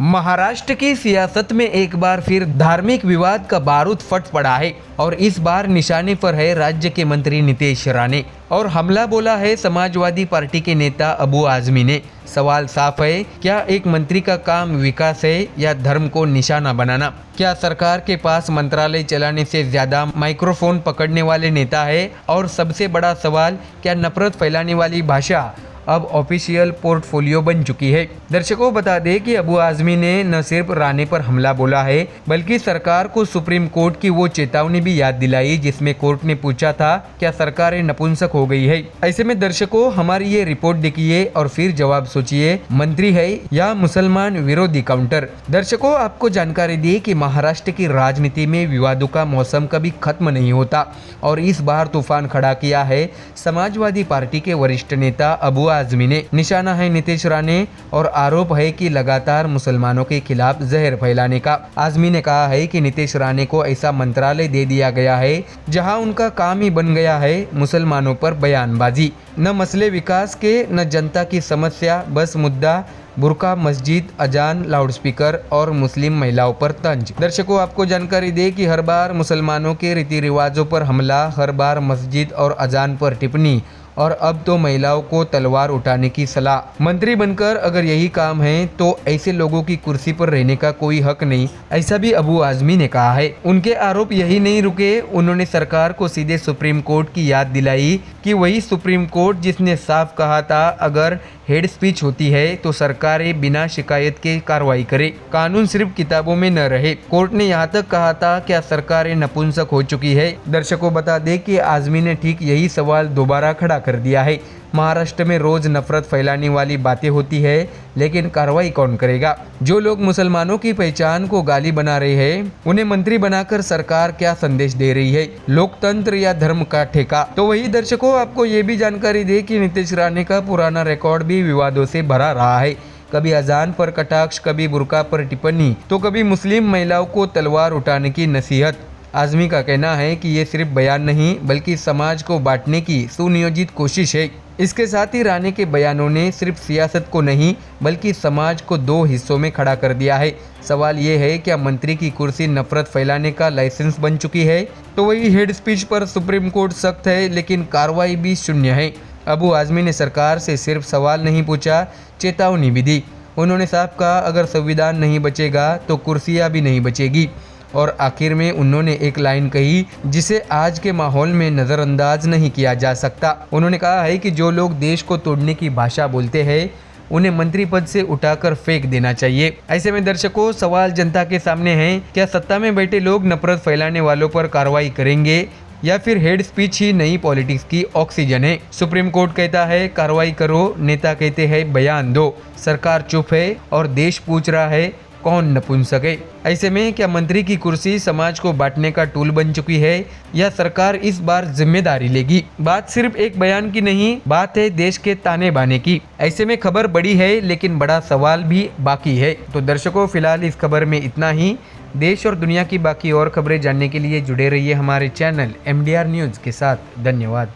महाराष्ट्र की सियासत में एक बार फिर धार्मिक विवाद का बारूद फट पड़ा है और इस बार निशाने पर है राज्य के मंत्री नीतीश राणे और हमला बोला है समाजवादी पार्टी के नेता अबू आजमी ने। सवाल साफ है, क्या एक मंत्री का काम विकास है या धर्म को निशाना बनाना? क्या सरकार के पास मंत्रालय चलाने से ज्यादा माइक्रोफोन पकड़ने वाले नेता है? और सबसे बड़ा सवाल, क्या नफरत फैलाने वाली भाषा अब ऑफिशियल पोर्टफोलियो बन चुकी है? दर्शकों, बता दें कि अबू आजमी ने न सिर्फ राणे पर हमला बोला है बल्कि सरकार को सुप्रीम कोर्ट की वो चेतावनी भी याद दिलाई जिसमें कोर्ट ने पूछा था क्या सरकार नपुंसक हो गई है। ऐसे में दर्शकों, हमारी ये रिपोर्ट देखिए और फिर जवाब सोचिए, मंत्री है या मुसलमान विरोधी काउंटर। दर्शकों, आपको जानकारी दी कि महाराष्ट्र की राजनीति में विवादों का मौसम कभी खत्म नहीं होता और इस बार तूफान खड़ा किया है समाजवादी पार्टी के वरिष्ठ नेता अबू आजमी ने। निशाना है नीतीश राणे और आरोप है कि लगातार मुसलमानों के खिलाफ जहर फैलाने का। आजमी ने कहा है कि नीतीश राणे को ऐसा मंत्रालय दे दिया गया है जहां उनका काम ही बन गया है मुसलमानों पर बयानबाजी। न मसले विकास के न जनता की समस्या, बस मुद्दा बुरका, मस्जिद, अजान, लाउडस्पीकर और मुस्लिम महिलाओं पर तंज। दर्शकों, आपको जानकारी दे कि हर बार मुसलमानों के रीति रिवाजों पर हमला, हर बार मस्जिद और अजान पर टिप्पणी और अब तो महिलाओं को तलवार उठाने की सलाह। मंत्री बनकर अगर यही काम है तो ऐसे लोगों की कुर्सी पर रहने का कोई हक नहीं, ऐसा भी अबू आजमी ने कहा है। उनके आरोप यही नहीं रुके, उन्होंने सरकार को सीधे सुप्रीम कोर्ट की याद दिलाई कि वही सुप्रीम कोर्ट जिसने साफ कहा था अगर हेड स्पीच होती है तो सरकारें बिना शिकायत के कार्रवाई करे, कानून सिर्फ किताबों में न रहे। कोर्ट ने यहाँ तक कहा था क्या सरकारें नपुंसक हो चुकी है? दर्शकों, बता दें कि आजमी ने ठीक यही सवाल दोबारा खड़ा कर दिया है। महाराष्ट्र में रोज नफरत फैलाने वाली बातें होती है लेकिन कार्रवाई कौन करेगा? जो लोग मुसलमानों की पहचान को गाली बना रहे हैं उन्हें मंत्री बनाकर सरकार क्या संदेश दे रही है? लोकतंत्र या धर्म का ठेका? तो वही दर्शकों, आपको ये भी जानकारी दे कि नीतीश राणे का पुराना रिकॉर्ड भी विवादों से भरा रहा है। कभी अजान पर कटाक्ष, कभी बुर्का पर टिप्पणी, तो कभी मुस्लिम महिलाओं को तलवार उठाने की नसीहत। आजमी का कहना है कि ये सिर्फ बयान नहीं बल्कि समाज को बांटने की सुनियोजित कोशिश है। इसके साथ ही राणे के बयानों ने सिर्फ सियासत को नहीं बल्कि समाज को दो हिस्सों में खड़ा कर दिया है। सवाल ये है, क्या मंत्री की कुर्सी नफरत फैलाने का लाइसेंस बन चुकी है? तो वही हेड स्पीच पर सुप्रीम कोर्ट सख्त है लेकिन कार्रवाई भी शून्य है। अबू आजमी ने सरकार से सिर्फ सवाल नहीं पूछा, चेतावनी भी दी। उन्होंने साफ कहा अगर संविधान नहीं बचेगा तो कुर्सियाँ भी नहीं बचेगी। और आखिर में उन्होंने एक लाइन कही जिसे आज के माहौल में नज़रअंदाज नहीं किया जा सकता। उन्होंने कहा है कि जो लोग देश को तोड़ने की भाषा बोलते हैं उन्हें मंत्री पद से उठाकर फेंक देना चाहिए। ऐसे में दर्शकों, सवाल जनता के सामने है, क्या सत्ता में बैठे लोग नफरत फैलाने वालों पर कार्रवाई करेंगे या फिर हेड स्पीच ही नई पॉलिटिक्स की ऑक्सीजन है? सुप्रीम कोर्ट कहता है कार्रवाई करो, नेता कहते हैं बयान दो, सरकार चुप है और देश पूछ रहा है कौन नपुंसक है? ऐसे में क्या मंत्री की कुर्सी समाज को बांटने का टूल बन चुकी है या सरकार इस बार जिम्मेदारी लेगी? बात सिर्फ एक बयान की नहीं, बात है देश के ताने बाने की। ऐसे में खबर बड़ी है लेकिन बड़ा सवाल भी बाकी है। तो दर्शकों, फिलहाल इस खबर में इतना ही। देश और दुनिया की बाकी और खबरें जानने के लिए जुड़े रहिए हमारे चैनल MDR न्यूज़ के साथ। धन्यवाद।